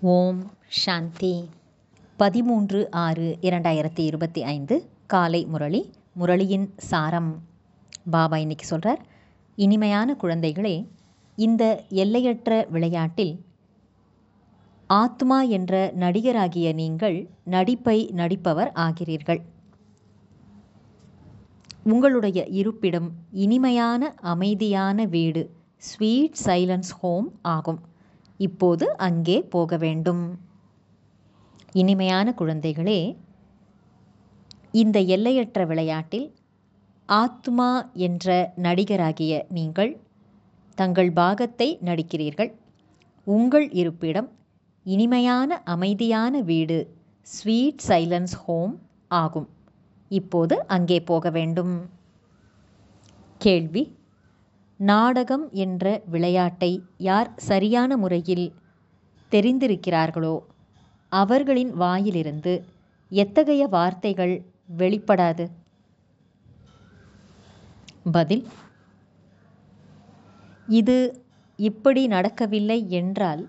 ஓம் சாந்தி. 13/6/2025 காலை முரளி. முரளியின் சாரம். பாபா இன்னைக்கு சொல்கிறார், இனிமையான குழந்தைகளே, இந்த எல்லையற்ற விளையாட்டில் ஆத்மா என்ற நடிகராகிய நீங்கள் நடிப்பை நடிப்பவர் ஆகிறீர்கள். உங்களுடைய இருப்பிடம் இனிமையான அமைதியான வீடு, ஸ்வீட் சைலன்ஸ் ஹோம் ஆகும். இப்போது அங்கே போக வேண்டும். இனிமையான குழந்தைகளே, இந்த எல்லையற்ற விளையாட்டில் ஆத்மா என்ற நடிகராகிய நீங்கள் தங்கள் பாகத்தை நடிக்கிறீர்கள். உங்கள் இருப்பிடம் இனிமையான அமைதியான வீடு, ஸ்வீட் சைலன்ஸ் ஹோம் ஆகும். இப்போது அங்கே போக வேண்டும். கேள்வி: நாடகம் என்ற விளையாட்டை யார் சரியான முறையில் தெரிந்திருக்கிறார்களோ அவர்களின் வாயிலிருந்து எத்தகைய வார்த்தைகள் வெளிப்படாது? பதில்: இது இப்படி நடக்கவில்லை என்றால்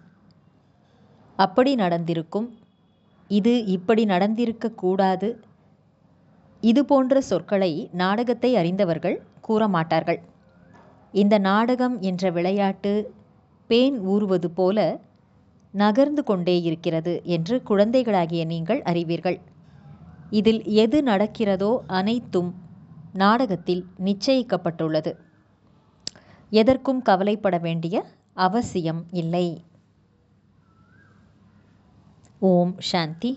அப்படி நடந்திருக்கும், இது இப்படி நடந்திருக்கக்கூடாது, இது போன்ற சொற்களை நாடகத்தை அறிந்தவர்கள் கூற மாட்டார்கள். இந்த நாடகம் என்ற விளையாட்டு பேன் ஊறுவது போல நகர்ந்து கொண்டே இருக்கிறது என்று குழந்தைகளாகிய நீங்கள் அறிவீர்கள். இதில் எது நடக்கிறதோ அனைத்தும் நாடகத்தில் நிச்சயிக்கப்பட்டுள்ளது. எதற்கும் கவலைப்பட வேண்டிய அவசியம் இல்லை. ஓம் சாந்தி.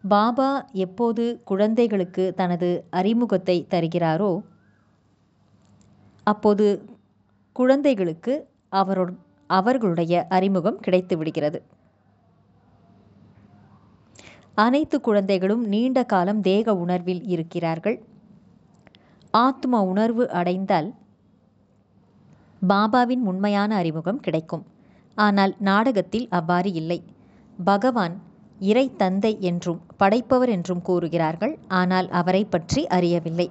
பாபா எப்போது குழந்தைகளுக்கு தனது அறிமுகத்தை தருகிறாரோ அப்போது குழந்தைகளுக்கு அவர்களுடைய அறிமுகம் கிடைத்து விடுகிறது. அனைத்து குழந்தைகளும் நீண்ட காலம் தேக உணர்வில் இருக்கிறார்கள். ஆத்ம உணர்வு அடைந்தால் பாபாவின் உண்மையான அறிமுகம் கிடைக்கும். ஆனால் நாடகத்தில் அவ்வாறு இல்லை. பகவான் இறை தந்தை என்றும் படைப்பவர் என்றும் கூறுகிறார்கள். ஆனால் அவரை பற்றி அறியவில்லை.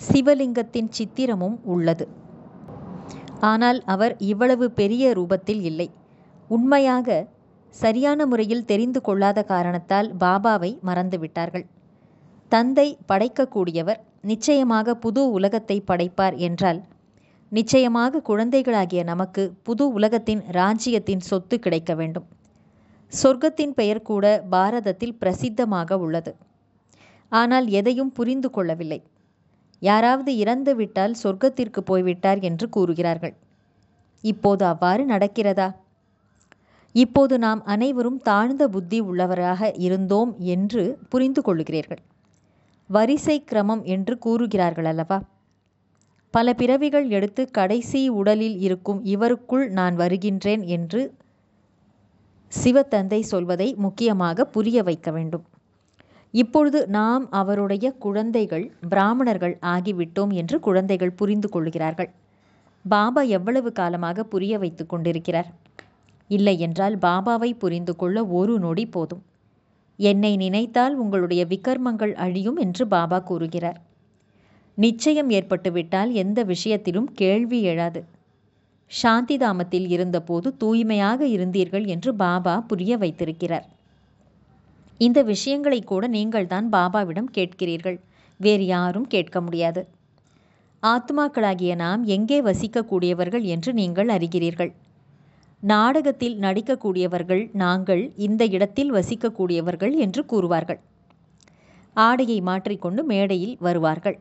சிவலிங்கத்தின் சித்திரமும் உள்ளது. ஆனால் அவர் இவ்வளவு பெரிய ரூபத்தில் இல்லை. உண்மையாக சரியான முறையில் தெரிந்து கொள்ளாத காரணத்தால் பாபாவை மறந்துவிட்டார்கள். தந்தை படைக்கக்கூடியவர், நிச்சயமாக புது உலகத்தை படைப்பார் என்றால் நிச்சயமாக குழந்தைகளாகிய நமக்கு புது உலகத்தின் ராஜ்யத்தின் சொத்து கிடைக்க வேண்டும். சொர்க்கத்தின் பெயர் கூட பாரதத்தில் பிரசித்தமாக உள்ளது. ஆனால் எதையும் புரிந்து கொள்ளவில்லை. யாராவது இறந்து விட்டால் சொர்க்கத்திற்கு போய்விட்டார் என்று கூறுகிறார்கள். இப்போது அவ்வாறு நடக்கிறதா? இப்போது நாம் அனைவரும் தாழ்ந்த புத்தி உள்ளவராக இருந்தோம் என்று புரிந்து கொள்கிறீர்கள். வரிசை கிரமம் என்று கூறுகிறார்கள் அல்லவா? பல பிறவிகள் எடுத்து கடைசி உடலில் இருக்கும் இவருக்குள் நான் வருகின்றேன் என்று சிவத்தந்தை சொல்வதை முக்கியமாக புரிய வைக்க வேண்டும். இப்பொழுது நாம் அவருடைய குழந்தைகள், பிராமணர்கள் ஆகிவிட்டோம் என்று குழந்தைகள் புரிந்து கொள்கிறார்கள். பாபா எவ்வளவு காலமாக புரிய வைத்து கொண்டிருக்கிறார்? இல்லை என்றால் பாபாவை புரிந்து கொள்ள ஒரு நொடி போதும். என்னை நினைத்தால் உங்களுடைய விகர்மங்கள் அழியும் என்று பாபா கூறுகிறார். நிச்சயம் ஏற்பட்டுவிட்டால் எந்த விஷயத்திலும் கேள்வி எழாது. சாந்தி தாமத்தில் இருந்தபோது தூய்மையாக இருந்தீர்கள் என்று பாபா புரிய வைத்திருக்கிறார். இந்த விஷயங்களை கூட நீங்கள் தான் பாபாவிடம் கேட்கிறீர்கள். வேறு யாரும் கேட்க முடியாது. ஆத்மாக்களாகிய நாம் எங்கே வசிக்கக்கூடியவர்கள் என்று நீங்கள் அறிகிறீர்கள். நாடகத்தில் நடிக்கக்கூடியவர்கள் நாங்கள் இந்த இடத்தில் வசிக்கக்கூடியவர்கள் என்று கூறுவார்கள். ஆடையை மாற்றிக்கொண்டு மேடையில் வருவார்கள்.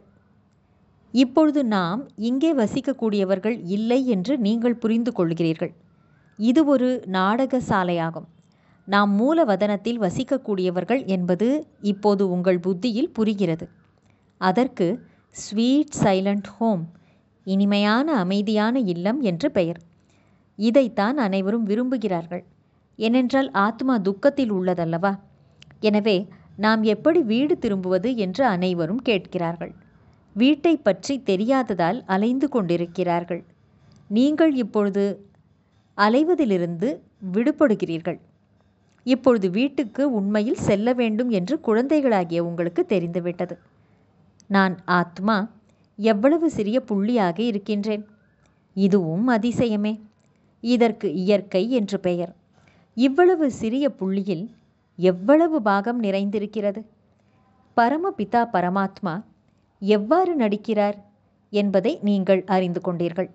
இப்பொழுது நாம் இங்கே வசிக்கக்கூடியவர்கள் இல்லை என்று நீங்கள் புரிந்து கொள்கிறீர்கள். இது ஒரு நாடக சாலையாகும். நாம் மூலவதனத்தில் வசிக்கக்கூடியவர்கள் என்பது இப்போது உங்கள் புத்தியில் புரிகிறது. அதற்கு ஸ்வீட் சைலண்ட் ஹோம், இனிமையான அமைதியான இல்லம் என்று பெயர். இதைத்தான் அனைவரும் விரும்புகிறார்கள். ஏனென்றால் ஆத்மா துக்கத்தில் உள்ளதல்லவா? எனவே நாம் எப்படி வீடு திரும்புவது என்று அனைவரும் கேட்கிறார்கள். வீட்டை பற்றி தெரியாததால் அலைந்து கொண்டிருக்கிறார்கள். நீங்கள் இப்பொழுது அலைவதிலிருந்து விடுபடுகிறீர்கள். இப்பொழுது வீட்டுக்கு உண்மையில் செல்ல வேண்டும் என்று குழந்தைகளாகிய உங்களுக்கு தெரிந்துவிட்டது. நான் ஆத்மா எவ்வளவு சிறிய புள்ளியாக இருக்கின்றேன். இதுவும் அதிசயமே. இதற்கு இயற்கை என்று பெயர். இவ்வளவு சிறிய புள்ளியில் எவ்வளவு பாகம் நிறைந்திருக்கிறது. பரமபிதா பரமாத்மா எவ்வாறு நடிக்கிறார் என்பதை நீங்கள் அறிந்து கொண்டீர்கள்.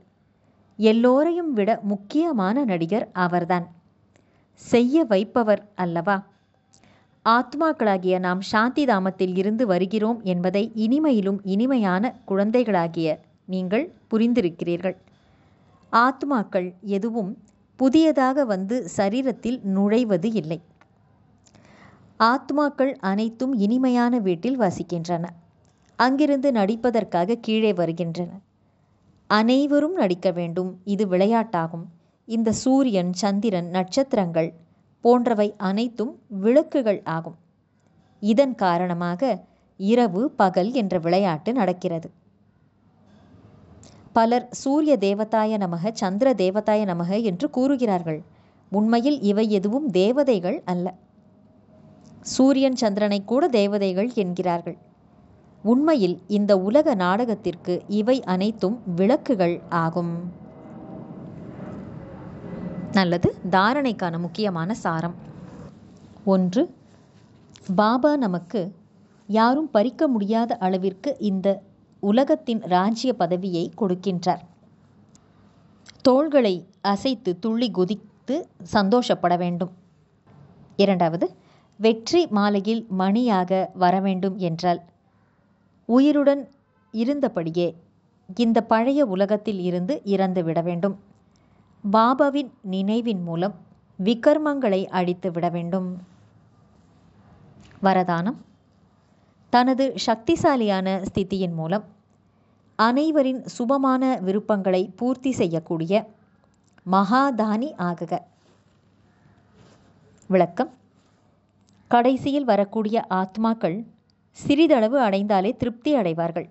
எல்லோரையும் விட முக்கியமான நடிகர் அவர்தான். செய்ய வைப்பவர் அல்லவா? ஆத்மாக்களாகிய நாம் சாந்தி தாமத்தில் இருந்து வருகிறோம் என்பதை இனிமையிலும் இனிமையான குழந்தைகளாகிய நீங்கள் புரிந்திருக்கிறீர்கள். ஆத்மாக்கள் எதுவும் புதியதாக வந்து சரீரத்தில் நுழைவது இல்லை. ஆத்மாக்கள் அனைத்தும் இனிமையான வீட்டில் வசிக்கின்றன. அங்கிருந்து நடிப்பதற்காக கீழே வருகின்றன. அனைவரும் நடிக்க வேண்டும். இது விளையாட்டாகும். இந்த சூரியன், சந்திரன், நட்சத்திரங்கள் போன்றவை அனைத்தும் விளக்குகள் ஆகும். இதன் காரணமாக இரவு பகல் என்ற விளையாட்டு நடக்கிறது. பலர் சூரிய தேவதாய நமக, சந்திர தேவதாய நமக என்று கூறுகிறார்கள். உண்மையில் இவை எதுவும் தேவதைகள் அல்ல. சூரியன் சந்திரனை கூட தேவதைகள் என்கிறார்கள். உண்மையில் இந்த உலக நாடகத்திற்கு இவை அனைத்தும் விளக்குகள் ஆகும். நல்லது. தாரணைக்கான முக்கியமான சாரம். 1. பாபா நமக்கு யாரும் பறிக்க முடியாத அளவிற்கு இந்த உலகத்தின் ராஜ்ய பதவியை கொடுக்கின்றார். தோள்களை அசைத்து துள்ளி குதித்து சந்தோஷப்பட வேண்டும். 2. வெற்றி மாலையில் மணியாக வர வேண்டும் என்றால் உயிருடன் இருந்தபடியே இந்த பழைய உலகத்தில் இருந்து இறந்து விட வேண்டும். பாபாவின் நினைவின் மூலம் விகர்மங்களை அழித்து விட வேண்டும். வரதானம். தனது சக்திசாலியான ஸ்திதியின் மூலம் அனைவரின் சுபமான விருப்பங்களை பூர்த்தி செய்யக்கூடிய மகாதானி ஆகுக. விளக்கம். கடைசியில் வரக்கூடிய ஆத்மாக்கள் சிறிதளவு அடைந்தாலே திருப்தி அடைவார்கள்.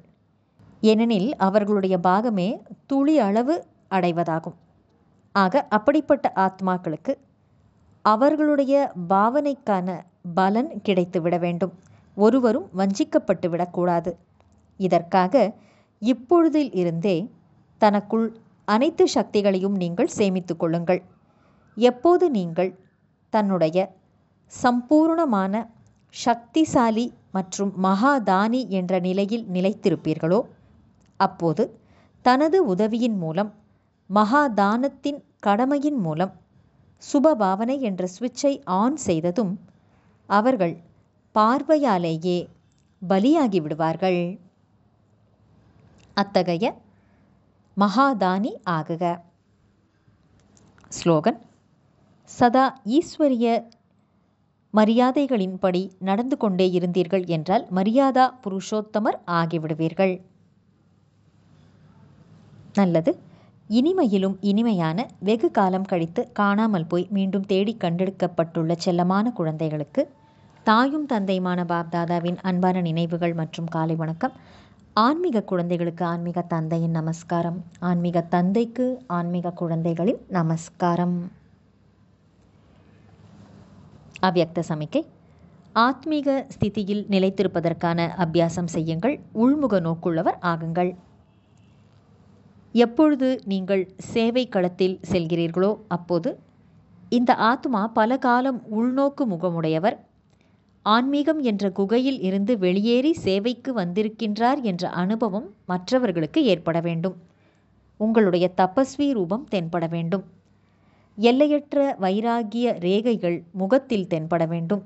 ஏனெனில் அவர்களுடைய பாகமே துளி அளவு அடைவதாகும். ஆக அப்படிப்பட்ட ஆத்மாக்களுக்கு அவர்களுடைய பாவனைக்கான பலன் கிடைத்து விட வேண்டும். ஒருவரும் வஞ்சிக்கப்பட்டு விடக்கூடாது. இதற்காக இப்பொழுதில் இருந்தே தனக்குள் அனைத்து சக்திகளையும் நீங்கள் சேமித்து கொள்ளுங்கள். எப்போது நீங்கள் தன்னுடைய சம்பூர்ணமான சக்திசாலி மற்றும் மகாதானி என்ற நிலையில் நிலைத்திருப்பீர்களோ அப்போது தனது உதவியின் மூலம், மகாதானத்தின் கடமையின் மூலம் சுபபாவனை என்ற சுவிட்சை ஆன் செய்ததும் அவர்கள் பார்வையாலேயே பலியாகி விடுவார்கள். அத்தகைய மகாதானி ஆகுக. ஸ்லோகன். சதா ஈஸ்வரிய மரியாதைகளின்படி நடந்து கொண்டே இருந்தீர்கள் என்றால் மரியாதா புருஷோத்தமர் ஆகிவிடுவீர்கள். நல்லது. இனிமையிலும் இனிமையான வெகு காலம் கழித்து காணாமல் போய் மீண்டும் தேடி கண்டெடுக்கப்பட்டுள்ள செல்லமான குழந்தைகளுக்கு தாயும் தந்தையுமான பாப்தாதாவின் அன்பான நினைவுகள் மற்றும் காலை வணக்கம். ஆன்மீக குழந்தைகளுக்கு ஆன்மீக தந்தையின் நமஸ்காரம். ஆன்மீக தந்தைக்கு ஆன்மீக குழந்தைகளின் நமஸ்காரம். அவ்யக்த சமிக்கை. ஆத்மீக ஸ்திதியில் நிலைத்திருப்பதற்கான அபியாசம் செய்யுங்கள். உள்முக நோக்குள்ளவர் ஆகுங்கள். எப்பொழுது நீங்கள் சேவை களத்தில் செல்கிறீர்களோ அப்போது இந்த ஆத்மா பல காலம் உள்நோக்கு முகமுடையவர், ஆன்மீகம் என்ற குகையில் இருந்து வெளியேறி சேவைக்கு வந்திருக்கின்றார் என்ற அனுபவம் மற்றவர்களுக்கு ஏற்பட வேண்டும். உங்களுடைய தபஸ்வி ரூபம் தென்பட வேண்டும். எல்லையற்ற வைராகிய ரேகைகள் முகத்தில் தென்பட வேண்டும்.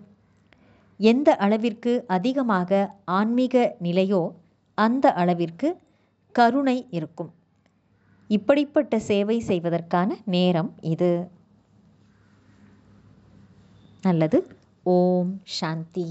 எந்த அளவிற்கு அதிகமாக ஆன்மீக நிலையோ அந்த அளவிற்கு கருணை இருக்கும். இப்படிப்பட்ட சேவை செய்வதற்கான நேரம் இது. நல்லது. ஓம் சாந்தி.